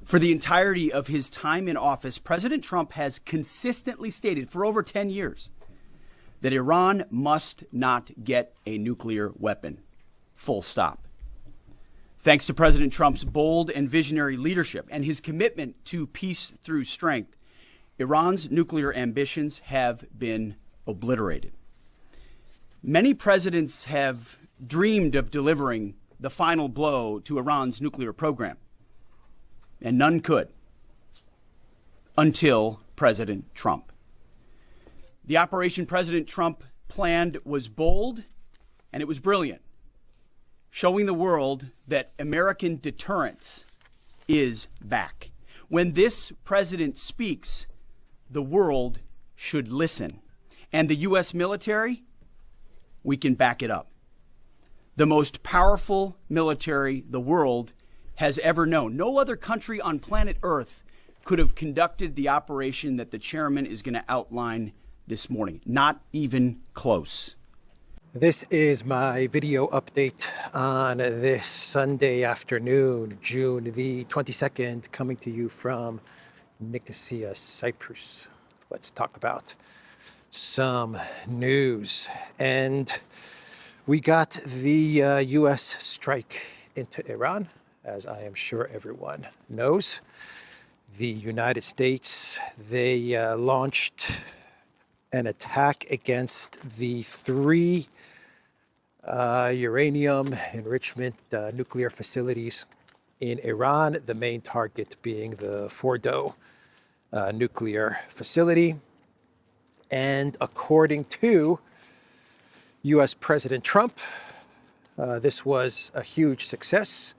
For the entirety of his time in office, President Trump has consistently stated for over 10 years that Iran must not get a nuclear weapon. Full stop. Thanks to President Trump's bold and visionary leadership and his commitment to peace through strength, Iran's nuclear ambitions have been obliterated. Many presidents have dreamed of delivering the final blow to Iran's nuclear program, and none could until President Trump. The operation President Trump planned was bold and it was brilliant, showing the world that American deterrence is back. When this president speaks, the world should listen. And the U.S. military, we can back it up. The most powerful military the world has ever known. No other country on planet Earth could have conducted the operation that the chairman is going to outline this morning. Not even close. This is my video update on this Sunday afternoon, June the 22nd, coming to you from Nicosia, Cyprus. Let's talk about some news. And we got the U.S. strike into Iran, as I am sure everyone knows. The United States, they launched an attack against the three uranium enrichment nuclear facilities in Iran, the main target being the Fordow nuclear facility. And according to U.S. President Trump, this was a huge success.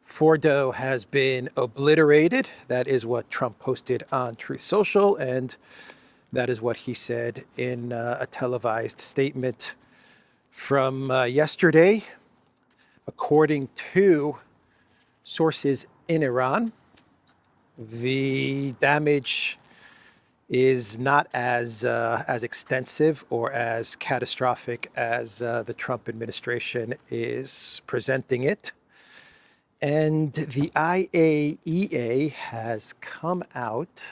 Fordow has been obliterated. That is what Trump posted on Truth Social, and that is what he said in a televised statement from yesterday. According to sources in Iran, the damage is not as extensive or as catastrophic as the Trump administration is presenting it. And the IAEA has come out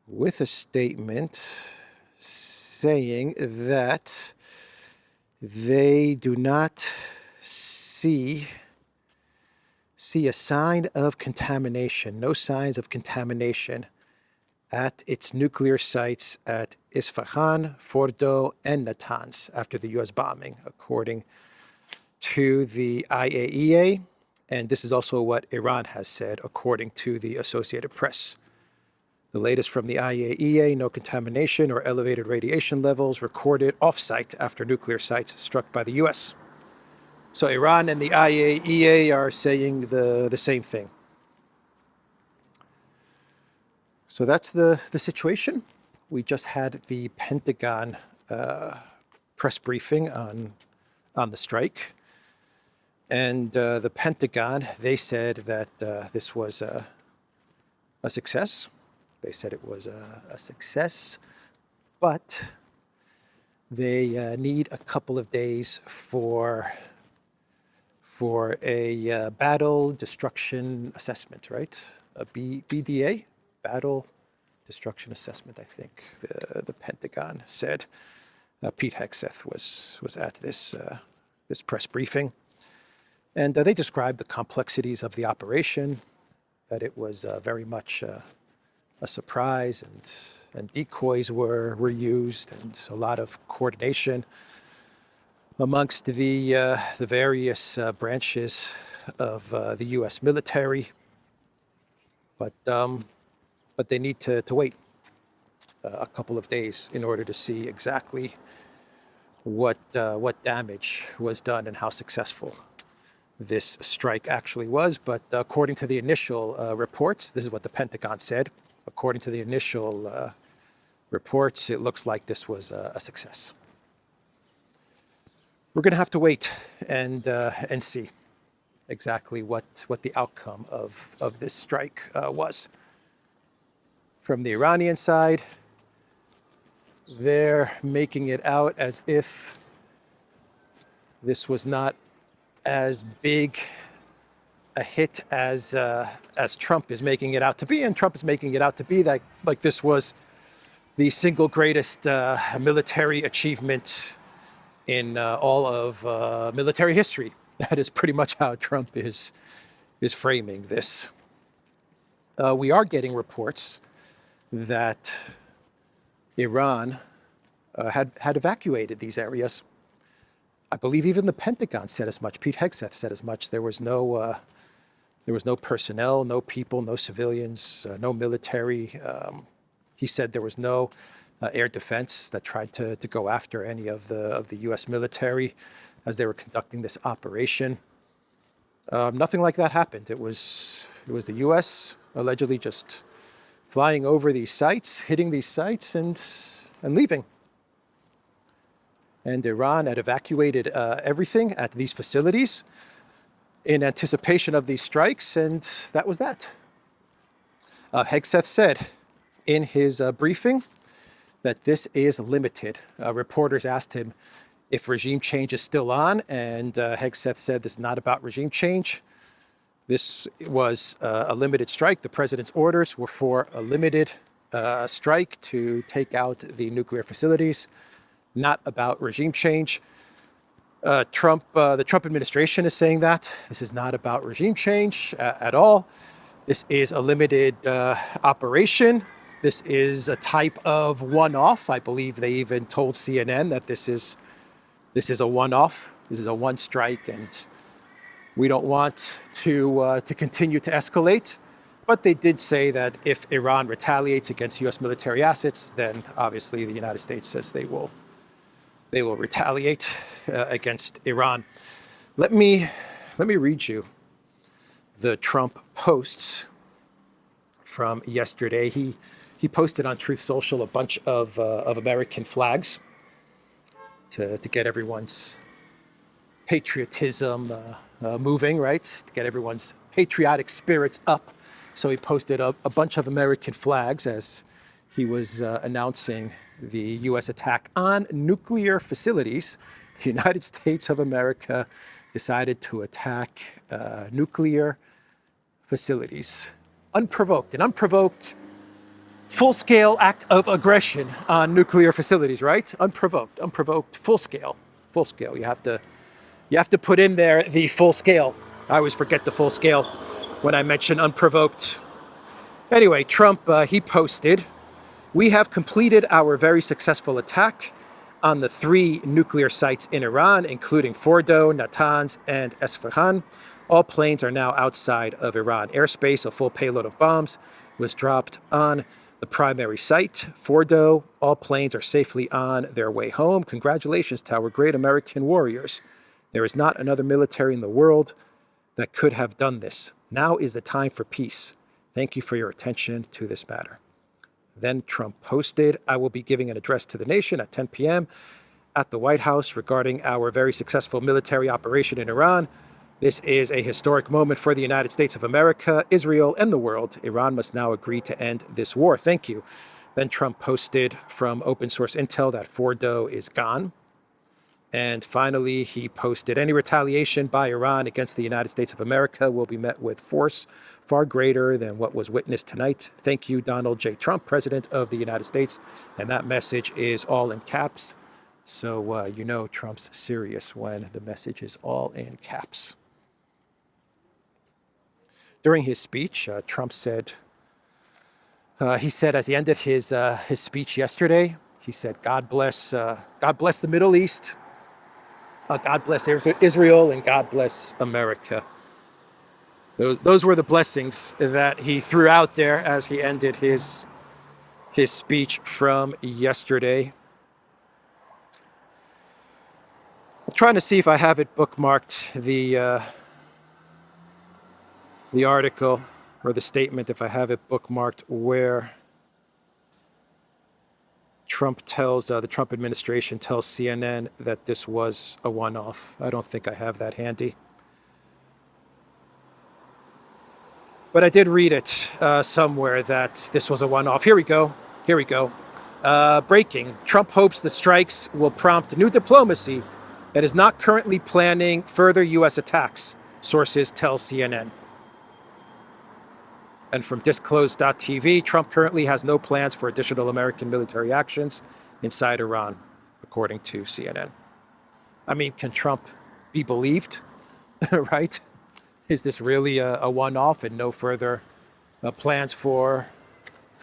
with a statement saying that they do not see a sign of contamination, no signs of contamination at its nuclear sites at Isfahan, Fordow, and Natanz after the U.S. bombing, according to the IAEA. And this is also what Iran has said, according to the Associated Press. The latest from the IAEA, no contamination or elevated radiation levels recorded off-site after nuclear sites struck by the U.S. So Iran and the IAEA are saying the same thing. So that's the situation. We just had the Pentagon press briefing on the strike. And the Pentagon, they said that this was a success. They said it was a success, but they need a couple of days for a battle destruction assessment, right? A BDA, battle destruction assessment, I think the Pentagon said. Pete Hegseth was at this press briefing. And they described the complexities of the operation, that it was very much a surprise, and decoys were used, and a lot of coordination amongst the various branches of the U.S. military. But they need to wait a couple of days in order to see exactly what damage was done and how successful this strike actually was. But according to the initial reports, this is what the Pentagon said. According to the initial reports, it looks like this was a success. We're going to have to wait and see exactly what the outcome of this strike was. From the Iranian side, they're making it out as if this was not as big a hit as Trump is making it out to be, and Trump is making it out to be that like this was the single greatest military achievement in all of military history. That is pretty much how Trump is framing this. We are getting reports that Iran had evacuated these areas. I believe even the Pentagon said as much. Pete Hegseth said as much. There was no personnel, no people, no civilians, no military. He said there was no air defense that tried to go after any of the U.S. military as they were conducting this operation. Nothing like that happened. It was the U.S. allegedly just flying over these sites, hitting these sites, and leaving. And Iran had evacuated everything at these facilities in anticipation of these strikes, and that was that. Hegseth said in his briefing that this is limited. Reporters asked him if regime change is still on, and Hegseth said this is not about regime change. This was a limited strike. The president's orders were for a limited strike to take out the nuclear facilities, not about regime change. The Trump administration is saying that this is not about regime change at all. This is a limited operation. This is a type of one-off. I believe they even told CNN that this is a one-off. This is a one strike, and we don't want to continue to escalate. But they did say that if Iran retaliates against U.S. military assets, then obviously the United States says they will retaliate against Iran. Let me read you the Trump posts from yesterday. He posted on Truth Social a bunch of American flags to get everyone's patriotism moving, right? To get everyone's patriotic spirits up. So he posted a bunch of American flags as he was announcing the U.S. attack on nuclear facilities. The United States of America decided to attack nuclear facilities. Unprovoked, an unprovoked full-scale act of aggression on nuclear facilities, right? Unprovoked, full scale. You have to put in there the full scale. I always forget the full scale when I mention unprovoked. Anyway, Trump, he posted, "We have completed our very successful attack on the 3 nuclear sites in Iran, including Fordow, Natanz, and Esfahan. All planes are now outside of Iran airspace. A full payload of bombs was dropped on the primary site, Fordow. All planes are safely on their way home. Congratulations to our great American warriors. There is not another military in the world that could have done this. Now is the time for peace. Thank you for your attention to this matter." Then Trump posted, "I will be giving an address to the nation at 10 p.m. at the White House regarding our very successful military operation in Iran. This is a historic moment for the United States of America, Israel, and the world. Iran must now agree to end this war. Thank you." Then Trump posted from open source intel that Fordow is gone. And finally, he posted, "Any retaliation by Iran against the United States of America will be met with force far greater than what was witnessed tonight. Thank you, Donald J. Trump, President of the United States." And that message is all in caps. So you know Trump's serious when the message is all in caps. During his speech, Trump said, he said as he ended his speech yesterday, he said, God bless the Middle East, God bless Israel, and God bless America. Those were the blessings that he threw out there as he ended his speech from yesterday. I'm trying to see if I have it bookmarked, the article or the statement, if I have it bookmarked, where the Trump administration tells CNN that this was a one-off. I don't think I have that handy. But I did read it somewhere that this was a one-off. Here we go. Breaking. Trump hopes the strikes will prompt new diplomacy and is not currently planning further U.S. attacks, sources tell CNN. And from disclosed.tv, Trump currently has no plans for additional American military actions inside Iran, according to CNN. I mean, can Trump be believed, right? Is this really a one-off and no further plans for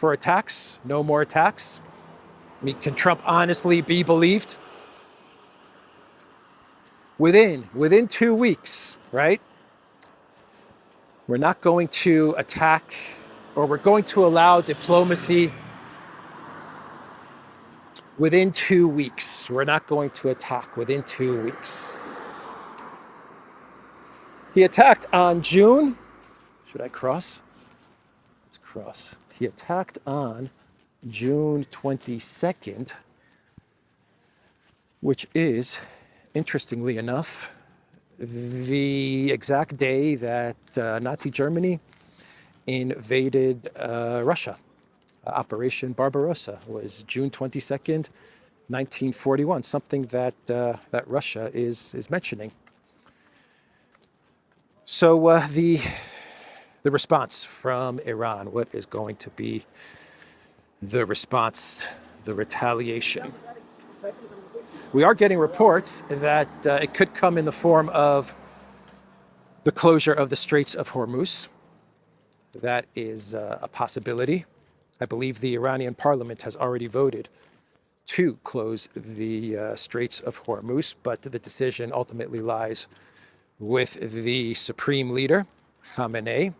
attacks? No more attacks? I mean, can Trump honestly be believed? Within 2 weeks, right? We're not going to attack, or we're going to allow diplomacy. Within 2 weeks, we're not going to attack within 2 weeks. He attacked on June. Should I cross? Let's cross. He attacked on June 22nd, which is, interestingly enough, the exact day that Nazi Germany invaded Russia. Operation Barbarossa was June 22nd, 1941, something that Russia is mentioning. So the response from Iran, what is going to be the response, the retaliation? We are getting reports that it could come in the form of the closure of the Straits of Hormuz. That is a possibility. I believe the Iranian parliament has already voted to close the Straits of Hormuz, but the decision ultimately lies with the supreme leader, Khamenei.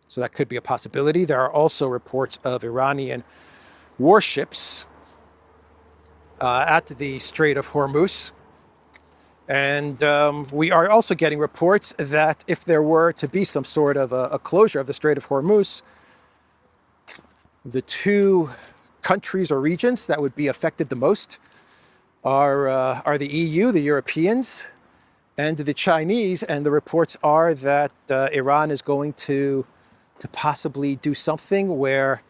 So that could be a possibility. There are also reports of Iranian warships at the Strait of Hormuz. And we are also getting reports that if there were to be some sort of a closure of the Strait of Hormuz, the two countries or regions that would be affected the most are the EU, the Europeans, and the Chinese. And the reports are that Iran is going to possibly do something where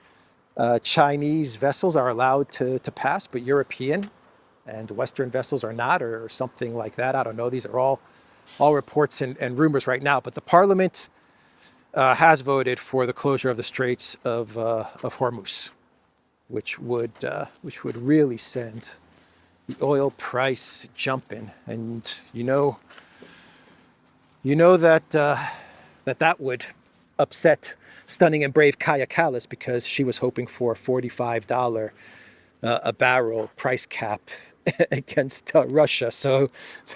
Chinese vessels are allowed to pass, but European and Western vessels are not, or something like that. I don't know. These are all reports and rumors right now. But the parliament has voted for the closure of the Straits of Hormuz, which would really send the oil price jumping. And you know that would upset stunning and brave Kaya Kallas, because she was hoping for a $45 a barrel price cap against Russia. So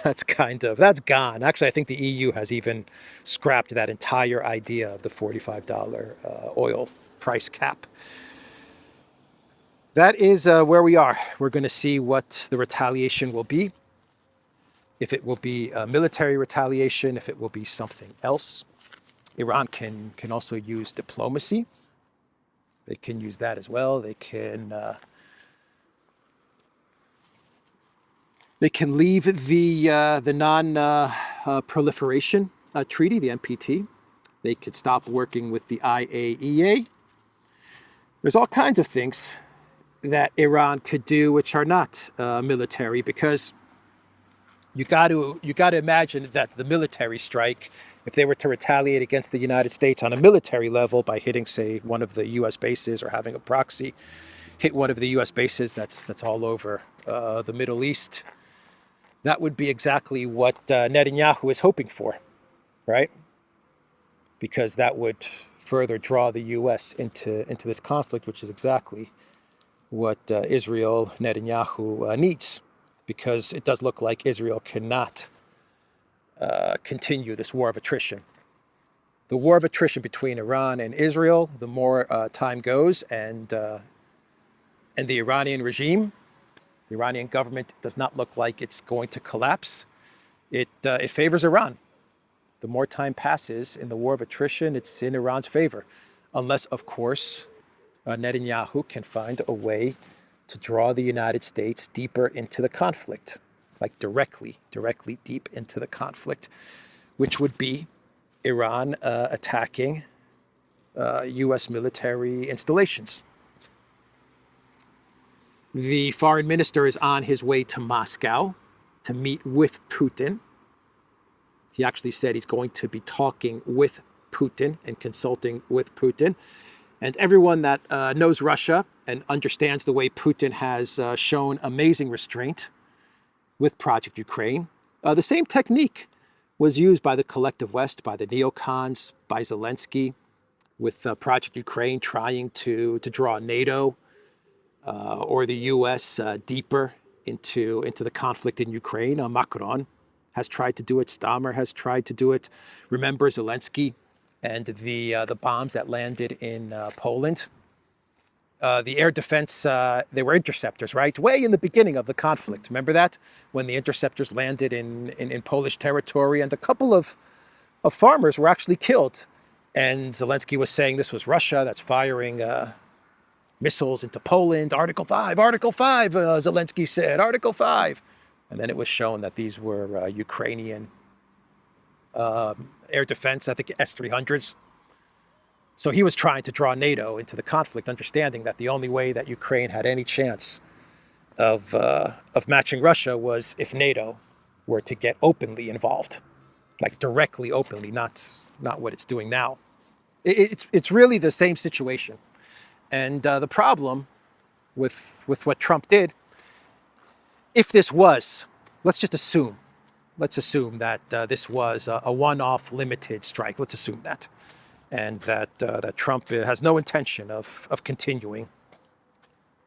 that's gone. Actually, I think the EU has even scrapped that entire idea of the $45 oil price cap. That is where we are. We're going to see what the retaliation will be. If it will be a military retaliation, if it will be something else. Iran can also use diplomacy. They can use that as well. They can leave the non-proliferation treaty, the NPT. They could stop working with the IAEA. There's all kinds of things that Iran could do which are not military, because you got to imagine that the military strike, if they were to retaliate against the United States on a military level by hitting, say, one of the U.S. bases, or having a proxy hit one of the U.S. bases that's all over the Middle East, that would be exactly what Netanyahu is hoping for, right? Because that would further draw the U.S. into this conflict, which is exactly what Israel, Netanyahu needs, because it does look like Israel cannot continue this war of attrition. The war of attrition between Iran and Israel, the more time goes, and the Iranian regime, the Iranian government does not look like it's going to collapse. It favors Iran. The more time passes in the war of attrition, it's in Iran's favor, unless, of course, Netanyahu can find a way to draw the United States deeper into the conflict, like directly deep into the conflict, which would be Iran attacking U.S. military installations. The foreign minister is on his way to Moscow to meet with Putin. He actually said he's going to be talking with Putin and consulting with Putin. And everyone that knows Russia and understands the way Putin has shown amazing restraint with Project Ukraine, the same technique was used by the collective West, by the neocons, by Zelensky, with Project Ukraine trying to draw NATO or the U.S. Deeper into the conflict in Ukraine. Macron has tried to do it. Stammer has tried to do it. Remember Zelensky and the bombs that landed in Poland. The air defense, they were interceptors, right? Way in the beginning of the conflict. Remember that? When the interceptors landed in Polish territory and a couple of farmers were actually killed. And Zelensky was saying this was Russia that's firing missiles into Poland. Article 5, Zelensky said, Article 5. And then it was shown that these were Ukrainian air defense, I think S-300s. So he was trying to draw NATO into the conflict, understanding that the only way that Ukraine had any chance of matching Russia was if NATO were to get openly involved, like directly, openly, not what it's doing now. It's really the same situation. And the problem with what Trump did, if this was, let's assume that this was a one-off limited strike. Let's assume that. And that Trump has no intention of continuing.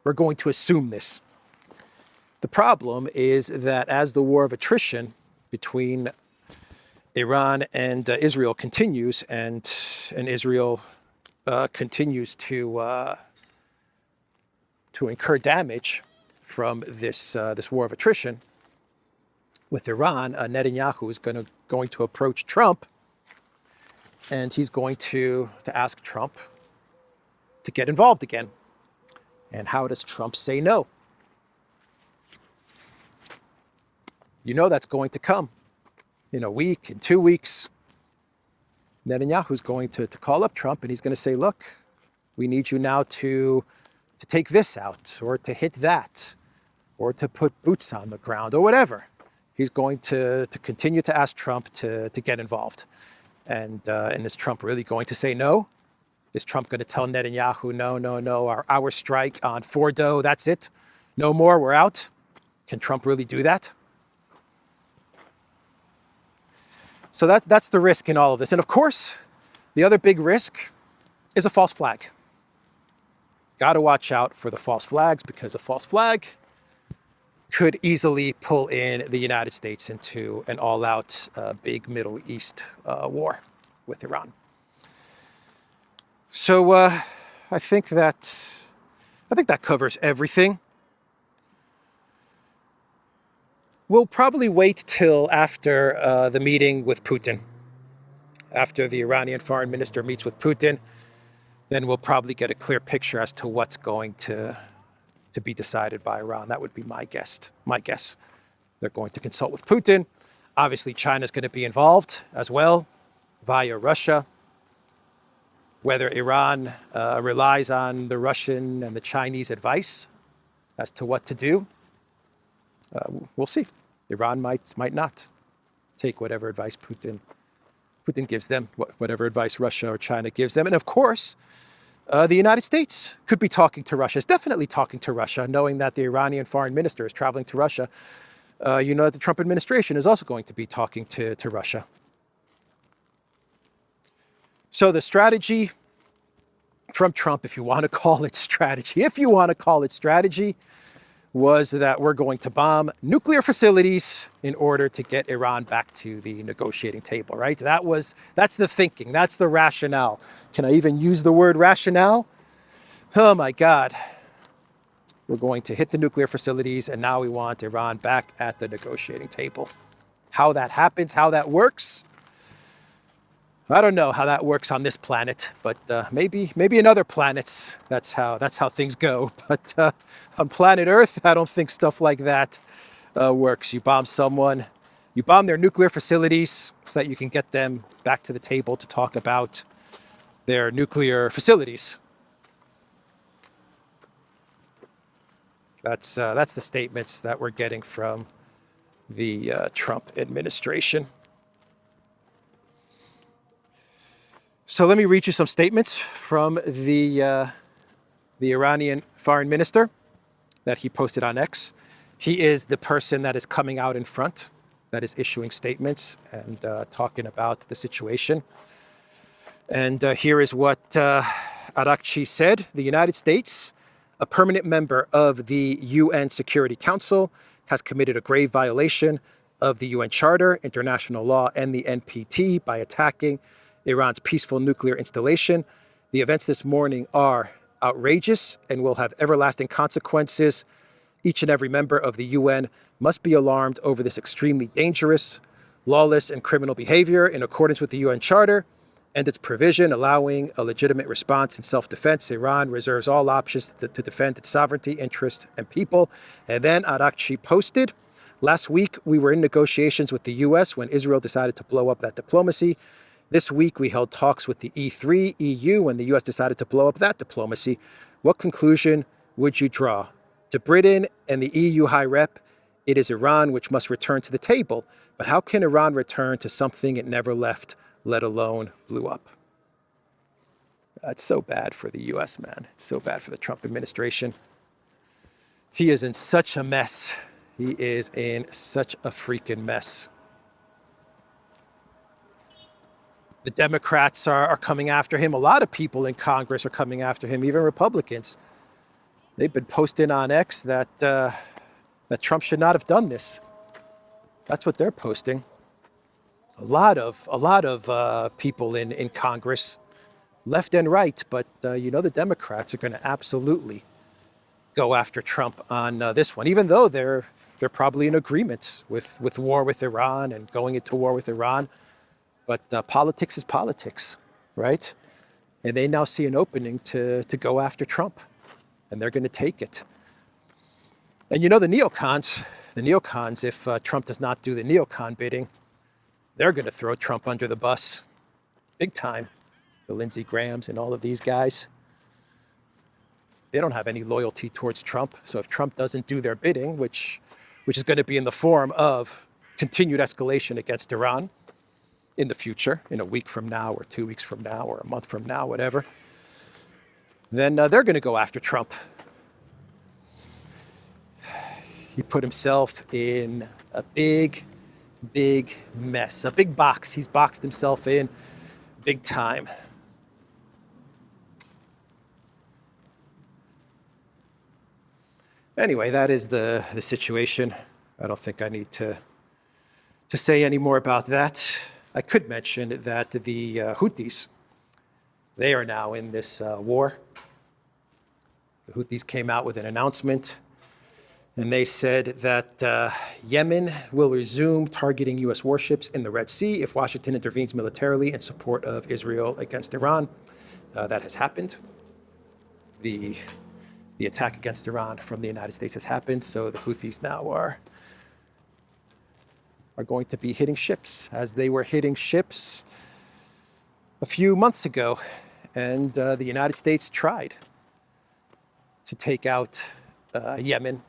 We're going to assume this. The problem is that as the war of attrition between Iran and Israel continues, and Israel continues to incur damage from this war of attrition with Iran, Netanyahu is going to approach Trump. And he's going to ask Trump to get involved again. And how does Trump say no? You know that's going to come in a week, in 2 weeks. Netanyahu's going to call up Trump and he's going to say, look, we need you now to take this out or to hit that or to put boots on the ground or whatever. He's going to continue to ask Trump to get involved. And is Trump really going to say no? Is Trump going to tell Netanyahu, no, our strike on Fordow, that's it? No more, we're out? Can Trump really do that? So that's the risk in all of this. And of course, the other big risk is a false flag. Got to watch out for the false flags, because a false flag could easily pull in the United States into an all-out big Middle East war with Iran. So I think that covers everything. We'll probably wait till after the meeting with Putin. After the Iranian foreign minister meets with Putin, then we'll probably get a clear picture as to what's going to be decided by Iran. That would be my guess. They're going to consult with Putin. Obviously, China's going to be involved as well via Russia. Whether Iran relies on the Russian and the Chinese advice as to what to do, we'll see. Iran might not take whatever advice Putin gives them, whatever advice Russia or China gives them. And of course, the United States could be talking to Russia, is definitely talking to Russia, knowing that the Iranian foreign minister is traveling to Russia. You know that the Trump administration is also going to be talking to Russia. So the strategy from Trump, if you want to call it strategy, was that we're going to bomb nuclear facilities in order to get Iran back to the negotiating table, right? That's the thinking, that's the rationale. Can I even use the word rationale? Oh my God. We're going to hit the nuclear facilities and now we want Iran back at the negotiating table. How that happens, how that works, I don't know how that works on this planet, but maybe in other planets, that's how things go. But on planet Earth, I don't think stuff like that works. You bomb someone, you bomb their nuclear facilities so that you can get them back to the table to talk about their nuclear facilities. That's the statements that we're getting from the Trump administration. So let me read you some statements from the Iranian foreign minister that he posted on X. He is the person that is coming out in front, that is issuing statements and talking about the situation. And here is what Araghchi said. The United States, a permanent member of the UN Security Council, has committed a grave violation of the UN Charter, international law, and the NPT by attacking Iran's peaceful nuclear installation. The events this morning are outrageous and will have everlasting consequences. Each and every member of the UN must be alarmed over this extremely dangerous, lawless, and criminal behavior in accordance with the UN Charter and its provision allowing a legitimate response in self-defense. Iran reserves all options to defend its sovereignty, interests, and people. And then Araghchi posted, last week we were in negotiations with the US when Israel decided to blow up that diplomacy. This week we held talks with the E3, EU, when the US decided to blow up that diplomacy. What conclusion would you draw? To Britain and the EU High Rep, it is Iran which must return to the table. But how can Iran return to something it never left, let alone blew up? It's so bad for the US, man. It's so bad for the Trump administration. He is in such a mess. He is in such a freaking mess. The Democrats are coming after him. A lot of people in Congress are coming after him, even Republicans. They've been posting on X that Trump should not have done this. That's what they're posting. A lot of people in Congress, left and right, but the Democrats are going to absolutely go after Trump on this one, even though they're probably in agreement with war with Iran and going into war with Iran. But politics is politics, right? And they now see an opening to go after Trump, and they're going to take it. And the neocons, if Trump does not do the neocon bidding, they're going to throw Trump under the bus big time. The Lindsey Grahams and all of these guys, they don't have any loyalty towards Trump. So if Trump doesn't do their bidding, which is going to be in the form of continued escalation against Iran in the future, in a week from now or 2 weeks from now or a month from now, whatever, then they're going to go after Trump. He put himself in a big mess, a big box. He's boxed himself in big time. Anyway, that is the situation. I don't think I need to say any more about that. I could mention that the Houthis, they are now in this war. The Houthis came out with an announcement, and they said that Yemen will resume targeting U.S. warships in the Red Sea if Washington intervenes militarily in support of Israel against Iran. That has happened. The attack against Iran from the United States has happened, so the Houthis now are going to be hitting ships, as they were hitting ships a few months ago. And the United States tried to take out Yemen.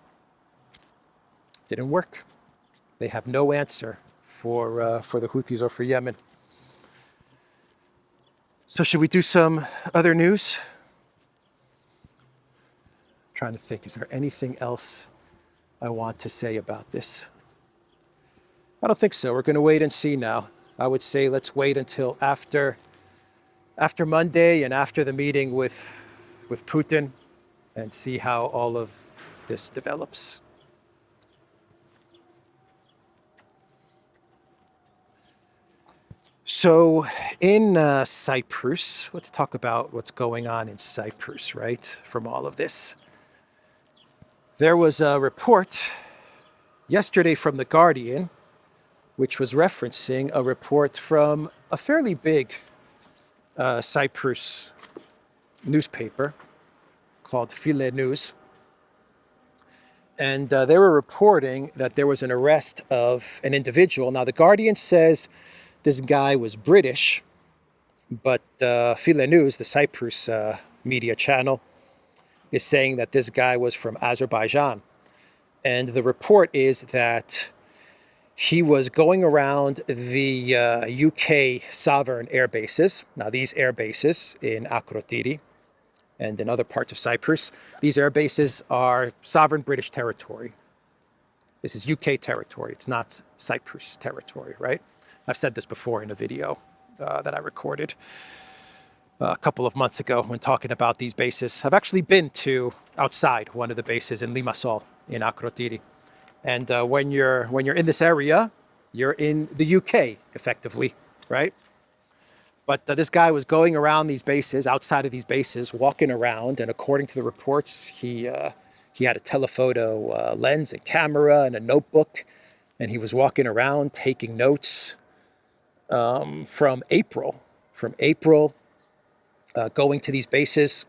Didn't work. They have no answer for the Houthis or for Yemen. So should we do some other news? I'm trying to think, is there anything else I want to say about this? I don't think so. We're going to wait and see now. I would say let's wait until after Monday and after the meeting with Putin and see how all of this develops. So in Cyprus, let's talk about what's going on in Cyprus, right, from all of this. There was a report yesterday from The Guardian, which was referencing a report from a fairly big Cyprus newspaper called File News. And they were reporting that there was an arrest of an individual. Now, The Guardian says this guy was British, but File News, the Cyprus media channel, is saying that this guy was from Azerbaijan. And the report is that He was going around the UK sovereign air bases. Now, these air bases in Akrotiri and in other parts of Cyprus, these air bases are sovereign British territory. This is UK territory. It's not Cyprus territory, right? I've said this before in a video that I recorded a couple of months ago when talking about these bases. I've actually been to outside one of the bases in Limassol in Akrotiri. And when you're in this area, you're in the UK effectively, right? But this guy was going around these bases, outside of these bases, walking around, and according to the reports, he had a telephoto lens and camera and a notebook, and he was walking around taking notes from April, going to these bases,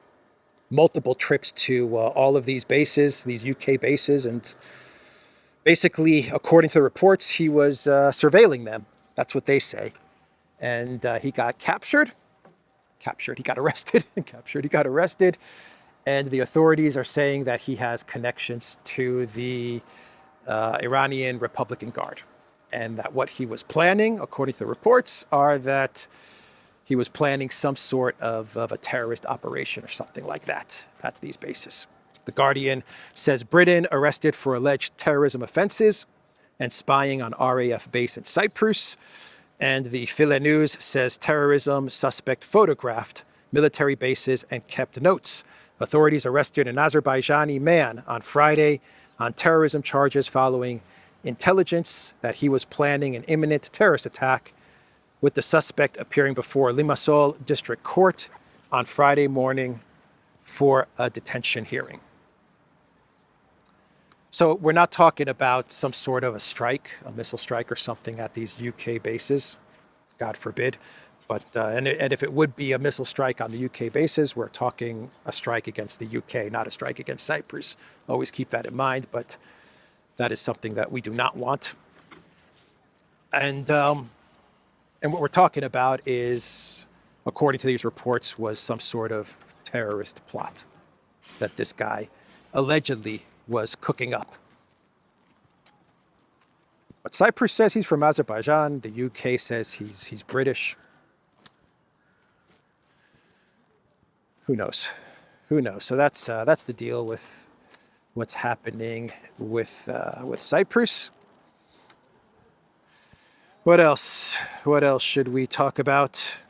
multiple trips to all of these bases, these UK bases, and basically, according to the reports, he was surveilling them. That's what they say. And he got captured, he got arrested, he got arrested. And the authorities are saying that he has connections to the Iranian Republican Guard. And that what he was planning, according to the reports, are that he was planning some sort of a terrorist operation or something like that at these bases. The Guardian says Britain arrested for alleged terrorism offenses and spying on RAF base in Cyprus. And the File News says terrorism suspect photographed military bases and kept notes. Authorities arrested an Azerbaijani man on Friday on terrorism charges following intelligence that he was planning an imminent terrorist attack, with the suspect appearing before Limassol District Court on Friday morning for a detention hearing. So we're not talking about some sort of a strike, a missile strike or something at these UK bases, God forbid. But and if it would be a missile strike on the UK bases, we're talking a strike against the UK, not a strike against Cyprus. Always keep that in mind, but that is something that we do not want. And what we're talking about is, according to these reports, was some sort of terrorist plot that this guy allegedly was cooking up. But Cyprus says he's from Azerbaijan. The UK says he's British. Who knows? So that's the deal with what's happening with Cyprus. What else? What else should we talk about?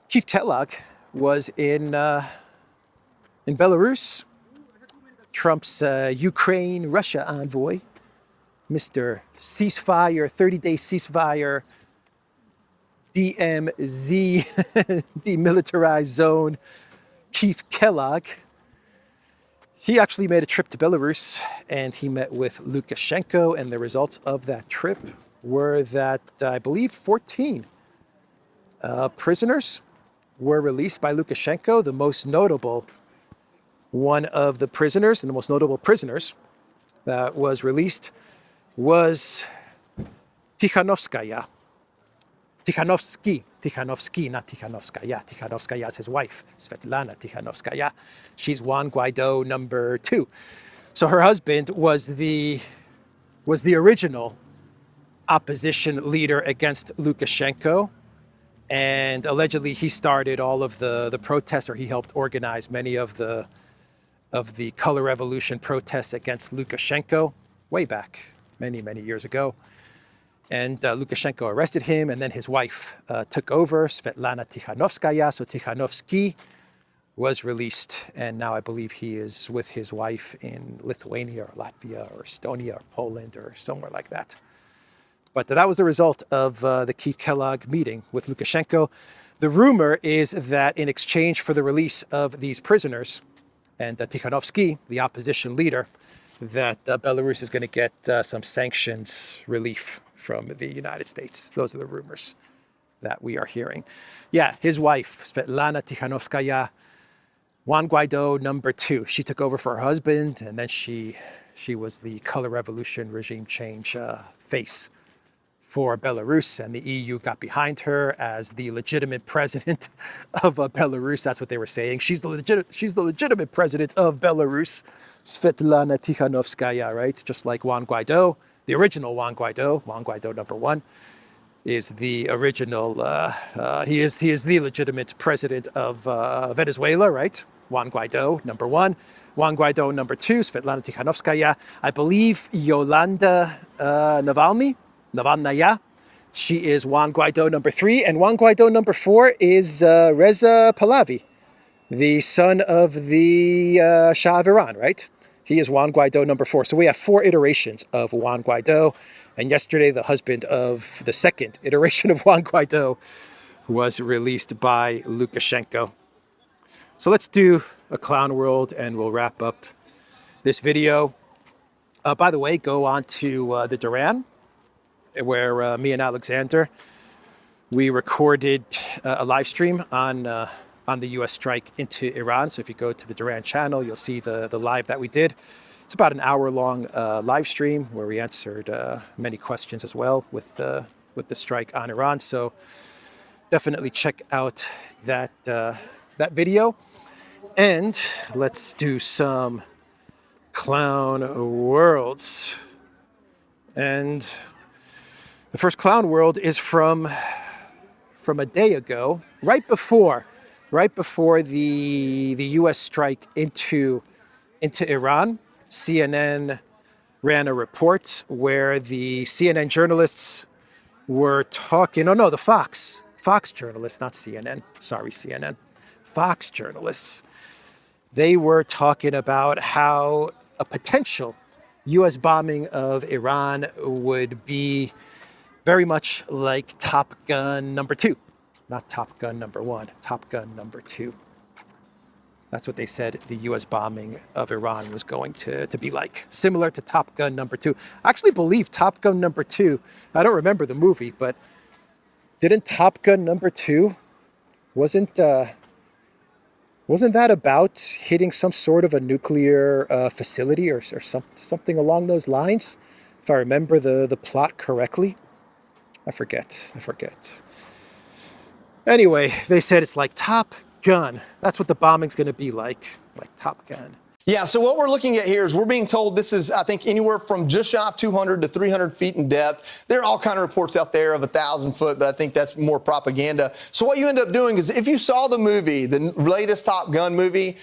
Keith Kellogg was in Belarus. Trump's Ukraine-Russia envoy, Mr. Ceasefire, 30-day ceasefire, DMZ, demilitarized zone, Keith Kellogg. He actually made a trip to Belarus and he met with Lukashenko, and the results of that trip were that I believe 14 prisoners were released by Lukashenko. The most notable one of the prisoners, and the most notable prisoners that was released was Tikhanovsky, not Tikhanovskaya. Tikhanovskaya is his wife, Svetlana Tikhanovskaya. She's Juan Guaido number 2. So her husband was the original opposition leader against Lukashenko. And allegedly he started all of the protests, or he helped organize many of the color revolution protests against Lukashenko way back many years ago. And Lukashenko arrested him, and then his wife took over, Svetlana Tikhanovskaya. So Tikhanovsky was released, and now I believe he is with his wife in Lithuania or Latvia or Estonia or Poland or somewhere like that. But that was the result of the Keith Kellogg meeting with Lukashenko. The rumor is that in exchange for the release of these prisoners and Tikhanovsky, the opposition leader, that Belarus is going to get some sanctions relief from the United States. Those are the rumors that we are hearing. Yeah, his wife, Svetlana Tikhanovskaya, Juan Guaido number 2. She took over for her husband, and then she was the color revolution regime change face for Belarus, and the EU got behind her as the legitimate president of Belarus. That's what they were saying. She's the legitimate president of Belarus, Svetlana Tikhanovskaya, right? Just like Juan Guaido, the original Juan Guaido number one, is the original, he is the legitimate president of Venezuela, right? Juan Guaido, number one. Juan Guaido, number two, Svetlana Tikhanovskaya. I believe Yolanda Navalnaya, she is Juan Guaido, number three. And Juan Guaido, number four, is Reza Pahlavi, the son of the Shah of Iran, right? He is Juan Guaido, number four. So we have four iterations of Juan Guaido. And yesterday, the husband of the second iteration of Juan Guaido was released by Lukashenko. So let's do a clown world and we'll wrap up this video. By the way, go on to the Duran, where me and Alexander, we recorded a live stream on the U.S. strike into Iran. So if you go to the Duran channel, you'll see the live that we did. It's about an hour-long live stream where we answered many questions as well with the strike on Iran. So definitely check out that video. And let's do some clown worlds. And the first clown world is from a day ago, right before the U.S. strike into Iran. CNN ran a report where the CNN journalists were talking, the Fox journalists, not CNN, sorry, CNN, Fox journalists. They were talking about how a potential U.S. bombing of Iran would be very much like Top Gun number 2, not Top Gun number 1, Top Gun number 2. That's what they said the U.S. bombing of Iran was going to be like, similar to Top Gun number 2. I actually believe Top Gun number 2, I don't remember the movie, but didn't Top Gun number 2, wasn't that about hitting some sort of a nuclear facility or something along those lines? If I remember the plot correctly. I forget. Anyway, they said it's like Top Gun. That's what the bombing's going to be like Top Gun. Yeah, so what we're looking at here is we're being told this is, I think, anywhere from just shy of 200 to 300 feet in depth. There are all kind of reports out there of 1,000 foot, but I think that's more propaganda. So what you end up doing is if you saw the movie, the latest Top Gun movie,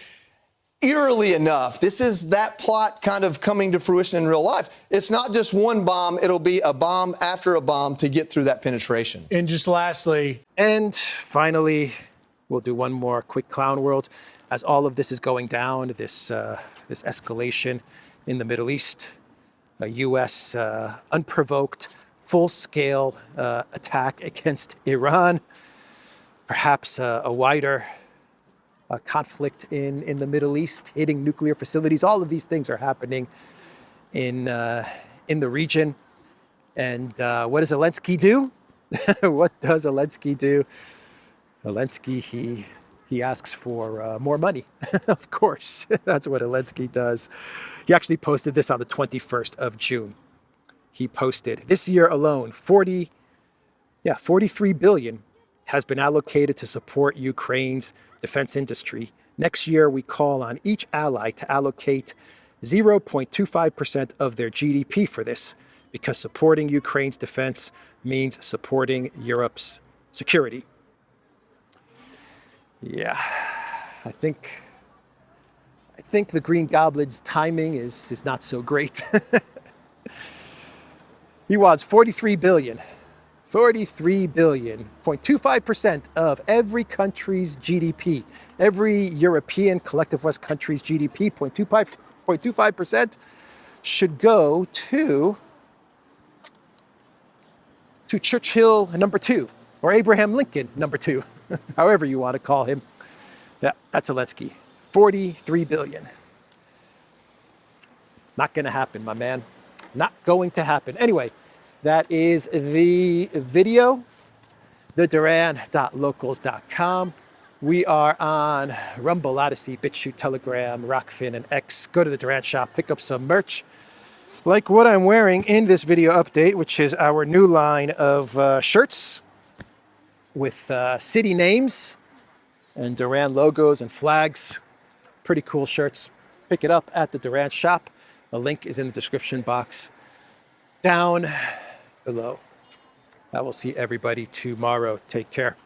eerily enough, this is that plot kind of coming to fruition in real life. It's not just one bomb. It'll be a bomb after a bomb to get through that penetration. And just lastly, and finally, we'll do one more quick clown world. As all of this is going down, this escalation in the Middle East, a U.S. Unprovoked, full-scale attack against Iran, perhaps a wider conflict in the Middle East, hitting nuclear facilities. All of these things are happening in the region. And what does Zelensky do? What does Zelensky do? Zelensky, he asks for more money. Of course, that's what Zelensky does. He actually posted this on the 21st of June. He posted, this year alone, 43 billion has been allocated to support Ukraine's defense industry. Next year, we call on each ally to allocate 0.25% of their GDP for this, because supporting Ukraine's defense means supporting Europe's security. Yeah, I think the Green Goblin's timing is not so great. He wants 43 billion, 0.25% of every country's GDP. Every European collective West country's GDP, 0.25% should go to Churchill number 2, or Abraham Lincoln number 2. However you want to call him. Yeah, that's Zelensky. 43 billion. Not going to happen, my man. Not going to happen. Anyway, that is the video. theduran.locals.com. We are on Rumble, Odyssey, BitChute, Telegram, Rockfin, and X. Go to the Duran shop, pick up some merch, like what I'm wearing in this video update, which is our new line of shirts with city names and Duran logos and flags. Pretty cool shirts. Pick it up at the Duran shop. The link is in the description box down below. I will see everybody tomorrow. Take care.